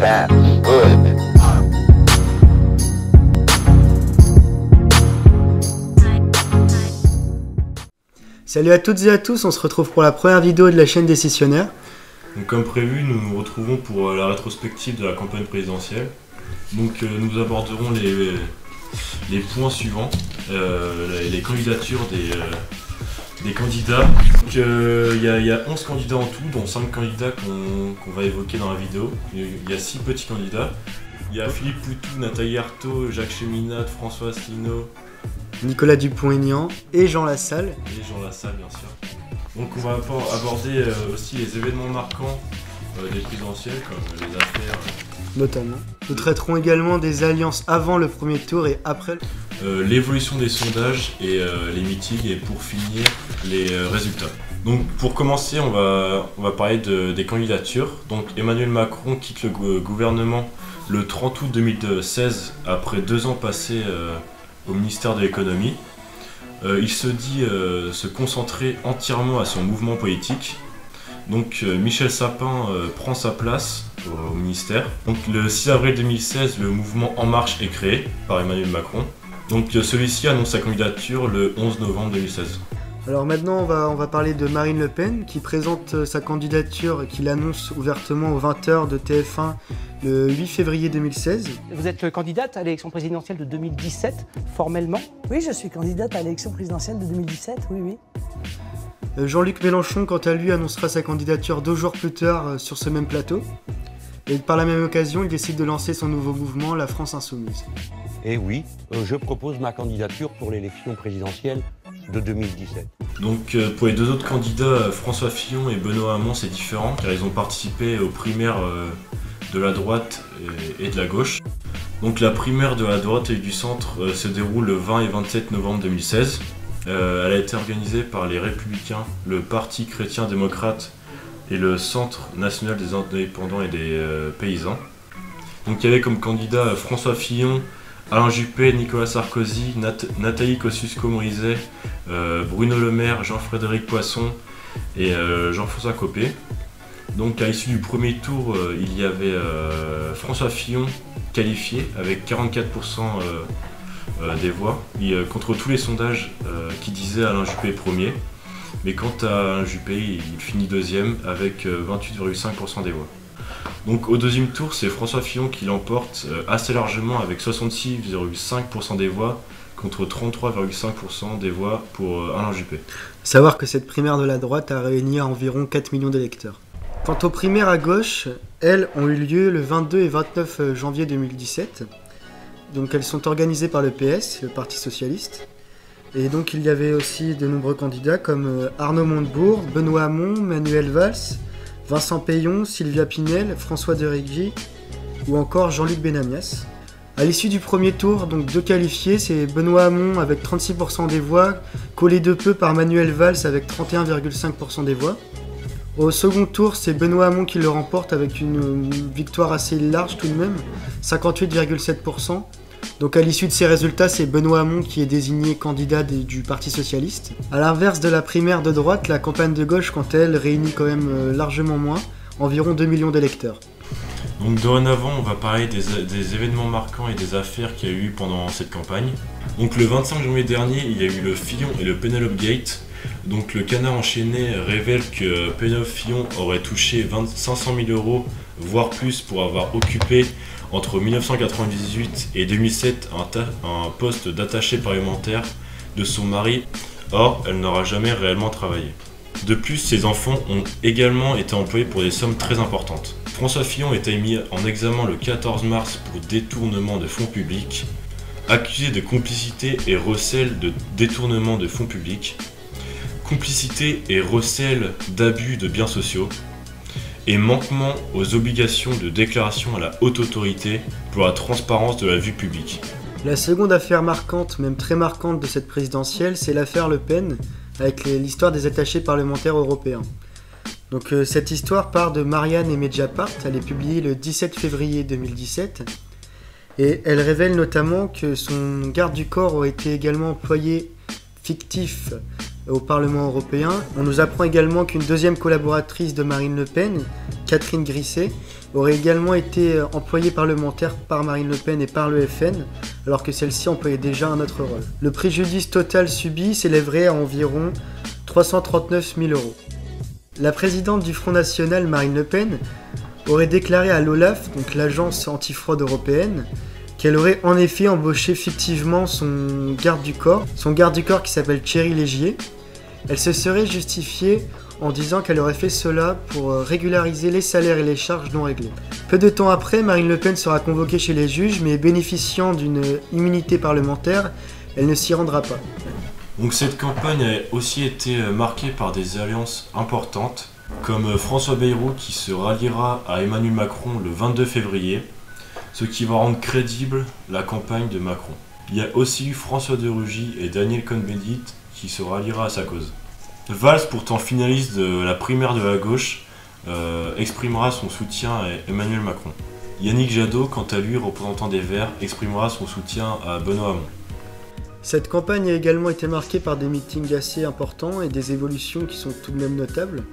That's good. Salut à toutes et à tous, on se retrouve pour la première vidéo de la chaîne Décisionnaire. Donc, comme prévu, nous nous retrouvons pour la rétrospective de la campagne présidentielle. Donc nous aborderons les points suivants, les candidatures des candidats. Donc il y a 11 candidats en tout, dont 5 candidats qu'on va évoquer dans la vidéo. Il y a 6 petits candidats. Il y a Philippe Poutou, Nathalie Arthaud, Jacques Cheminade, François Asselineau, Nicolas Dupont-Aignan et Jean Lassalle. Et Jean Lassalle, bien sûr. Donc on va aborder aussi les événements marquants des présidentielles, comme les affaires. Notamment. Nous traiterons également des alliances avant le premier tour et après. L'évolution des sondages et les meetings, et pour finir, les résultats. Donc pour commencer, on va parler des candidatures. Donc Emmanuel Macron quitte le gouvernement le 30 août 2016 après 2 ans passés au ministère de l'économie. Il se dit se concentrer entièrement à son mouvement politique. Donc Michel Sapin prend sa place au ministère. Donc le 6 avril 2016, le mouvement En Marche est créé par Emmanuel Macron. Donc celui-ci annonce sa candidature le 11 novembre 2016. Alors maintenant on va parler de Marine Le Pen qui présente sa candidature et qui l'annonce ouvertement aux 20h de TF1 le 8 février 2016. Vous êtes candidate à l'élection présidentielle de 2017, formellement? Oui, je suis candidate à l'élection présidentielle de 2017, oui. Jean-Luc Mélenchon, quant à lui, annoncera sa candidature 2 jours plus tard sur ce même plateau. Et par la même occasion, il décide de lancer son nouveau mouvement, la France Insoumise. Et oui, je propose ma candidature pour l'élection présidentielle de 2017. Donc pour les 2 autres candidats, François Fillon et Benoît Hamon, c'est différent, car ils ont participé aux primaires de la droite et de la gauche. Donc la primaire de la droite et du centre se déroule le 20 et 27 novembre 2016. Elle a été organisée par les Républicains, le Parti chrétien-démocrate et le Centre national des indépendants et des paysans. Donc il y avait comme candidats François Fillon, Alain Juppé, Nicolas Sarkozy, Nathalie Kosciusko-Morizet, Bruno Le Maire, Jean-Frédéric Poisson et Jean-François Copé. Donc à l'issue du premier tour, il y avait François Fillon qualifié avec 44% des voix, contre tous les sondages qui disaient Alain Juppé premier. Mais quant à Alain Juppé, il finit deuxième avec 28,5% des voix. Donc au deuxième tour, c'est François Fillon qui l'emporte assez largement avec 66,5% des voix contre 33,5% des voix pour Alain Juppé. Savoir que cette primaire de la droite a réuni environ 4 millions d'électeurs. Quant aux primaires à gauche, elles ont eu lieu le 22 et 29 janvier 2017. Donc elles sont organisées par le PS, le Parti Socialiste. Et donc il y avait aussi de nombreux candidats comme Arnaud Montebourg, Benoît Hamon, Manuel Valls, Vincent Peillon, Sylvia Pinel, François de Rugy ou encore Jean-Luc Benamias. À l'issue du premier tour, donc 2 qualifiés, c'est Benoît Hamon avec 36% des voix, collé de peu par Manuel Valls avec 31,5% des voix. Au second tour, c'est Benoît Hamon qui le remporte avec une victoire assez large tout de même, 58,7%. Donc à l'issue de ces résultats, c'est Benoît Hamon qui est désigné candidat du Parti Socialiste. A l'inverse de la primaire de droite, la campagne de gauche, quant à elle, réunit quand même largement moins, environ 2 millions d'électeurs. Donc dorénavant, on va parler des événements marquants et des affaires qu'il y a eu pendant cette campagne. Donc le 25 janvier dernier, il y a eu le Fillon et le Penelope Gate. Donc le Canard enchaîné révèle que Penelope Fillon aurait touché 500 000 €, voire plus, pour avoir occupé entre 1998 et 2007 un poste d'attaché parlementaire de son mari. Or, elle n'aura jamais réellement travaillé. De plus, ses enfants ont également été employés pour des sommes très importantes. François Fillon a été mis en examen le 14 mars pour détournement de fonds publics, accusé de complicité et recel de détournement de fonds publics, complicité et recel d'abus de biens sociaux, et manquement aux obligations de déclaration à la haute autorité pour la transparence de la vie publique. La seconde affaire marquante, même très marquante de cette présidentielle, c'est l'affaire Le Pen, avec l'histoire des attachés parlementaires européens. Donc cette histoire part de Marianne et Mediapart, elle est publiée le 17 février 2017, et elle révèle notamment que son garde du corps aurait été également employé fictif au Parlement européen. On nous apprend également qu'une deuxième collaboratrice de Marine Le Pen, Catherine Grisset, aurait également été employée parlementaire par Marine Le Pen et par le FN, alors que celle-ci employait déjà un autre rôle. Le préjudice total subi s'élèverait à environ 339 000 €. La présidente du Front National, Marine Le Pen, aurait déclaré à l'OLAF, donc l'agence antifraude européenne, qu'elle aurait en effet embauché fictivement son garde du corps qui s'appelle Thierry Légier. Elle se serait justifiée en disant qu'elle aurait fait cela pour régulariser les salaires et les charges non réglées. Peu de temps après, Marine Le Pen sera convoquée chez les juges, mais bénéficiant d'une immunité parlementaire, elle ne s'y rendra pas. Donc cette campagne a aussi été marquée par des alliances importantes, comme François Bayrou qui se ralliera à Emmanuel Macron le 22 février, ce qui va rendre crédible la campagne de Macron. Il y a aussi eu François de Rugy et Daniel Cohn-Bendit qui se ralliera à sa cause. Valls, pourtant finaliste de la primaire de la gauche, exprimera son soutien à Emmanuel Macron. Yannick Jadot, quant à lui, représentant des Verts, exprimera son soutien à Benoît Hamon. Cette campagne a également été marquée par des meetings assez importants et des évolutions qui sont tout de même notables.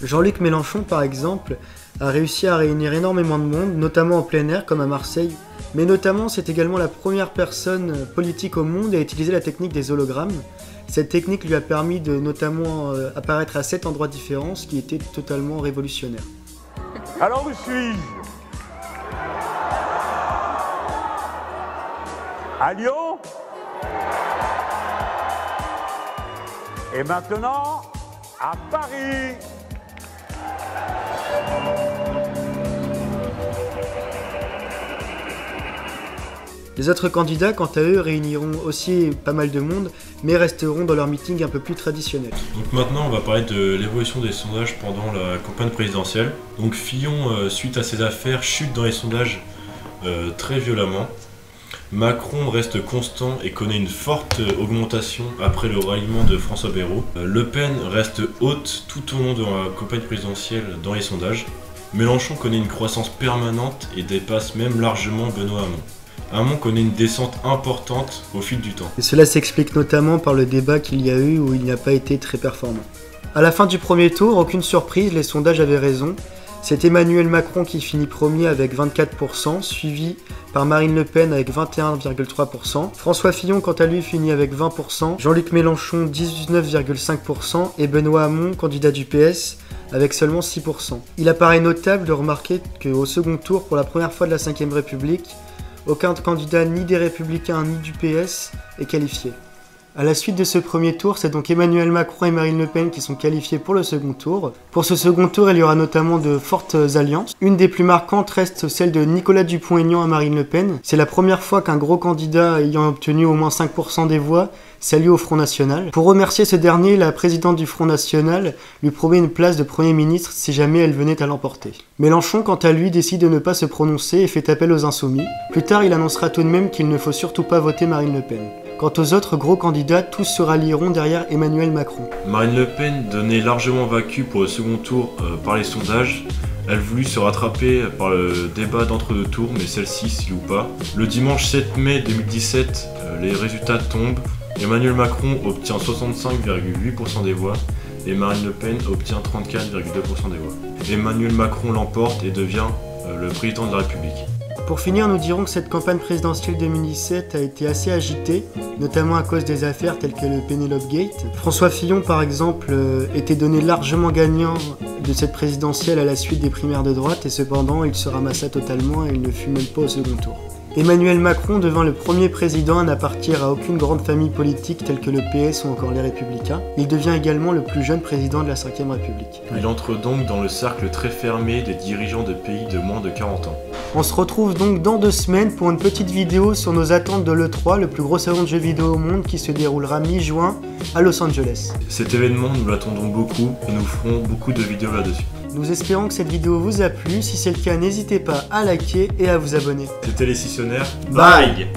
Jean-Luc Mélenchon, par exemple, a réussi à réunir énormément de monde, notamment en plein air comme à Marseille, mais notamment c'est également la première personne politique au monde à utiliser la technique des hologrammes. Cette technique lui a permis de notamment apparaître à 7 endroits différents, ce qui était totalement révolutionnaire. Alors où suis-je? À Lyon? Et maintenant, à Paris. Les autres candidats, quant à eux, réuniront aussi pas mal de monde, mais resteront dans leur meeting un peu plus traditionnel. Donc maintenant, on va parler de l'évolution des sondages pendant la campagne présidentielle. Donc Fillon, suite à ces affaires, chute dans les sondages très violemment. Macron reste constant et connaît une forte augmentation après le ralliement de François Bayrou. Le Pen reste haute tout au long de la campagne présidentielle dans les sondages. Mélenchon connaît une croissance permanente et dépasse même largement Benoît Hamon. Hamon connaît une descente importante au fil du temps. Et cela s'explique notamment par le débat qu'il y a eu où il n'a pas été très performant. À la fin du premier tour, aucune surprise, les sondages avaient raison. C'est Emmanuel Macron qui finit premier avec 24%, suivi par Marine Le Pen avec 21,3%. François Fillon, quant à lui, finit avec 20%, Jean-Luc Mélenchon 19,5% et Benoît Hamon, candidat du PS, avec seulement 6%. Il apparaît notable de remarquer qu'au second tour, pour la première fois de la Ve République, aucun candidat ni des Républicains ni du PS est qualifié. À la suite de ce premier tour, c'est donc Emmanuel Macron et Marine Le Pen qui sont qualifiés pour le second tour. Pour ce second tour, il y aura notamment de fortes alliances. Une des plus marquantes reste celle de Nicolas Dupont-Aignan à Marine Le Pen. C'est la première fois qu'un gros candidat ayant obtenu au moins 5% des voix s'allie au Front National. Pour remercier ce dernier, la présidente du Front National lui promet une place de Premier ministre si jamais elle venait à l'emporter. Mélenchon, quant à lui, décide de ne pas se prononcer et fait appel aux insoumis. Plus tard, il annoncera tout de même qu'il ne faut surtout pas voter Marine Le Pen. Quant aux autres gros candidats, tous se rallieront derrière Emmanuel Macron. Marine Le Pen, donnée largement vaincue pour le second tour par les sondages, elle voulut se rattraper par le débat d'entre-deux tours, mais celle-ci s'y loupe pas. Le dimanche 7 mai 2017, les résultats tombent. Emmanuel Macron obtient 65,8% des voix et Marine Le Pen obtient 34,2% des voix. Emmanuel Macron l'emporte et devient le président de la République. Pour finir, nous dirons que cette campagne présidentielle 2017 a été assez agitée, notamment à cause des affaires telles que le Penelope Gate. François Fillon, par exemple, était donné largement gagnant de cette présidentielle à la suite des primaires de droite, et cependant, il se ramassa totalement et il ne fut même pas au second tour. Emmanuel Macron devint le premier président à n'appartenir à aucune grande famille politique telle que le PS ou encore les Républicains. Il devient également le plus jeune président de la Ve République. Il entre donc dans le cercle très fermé des dirigeants de pays de moins de 40 ans. On se retrouve donc dans 2 semaines pour une petite vidéo sur nos attentes de l'E3, le plus gros salon de jeux vidéo au monde qui se déroulera mi-juin à Los Angeles. Cet événement, nous l'attendons beaucoup et nous ferons beaucoup de vidéos là-dessus. Nous espérons que cette vidéo vous a plu. Si c'est le cas, n'hésitez pas à liker et à vous abonner. C'était les Sissonnaires. Bye.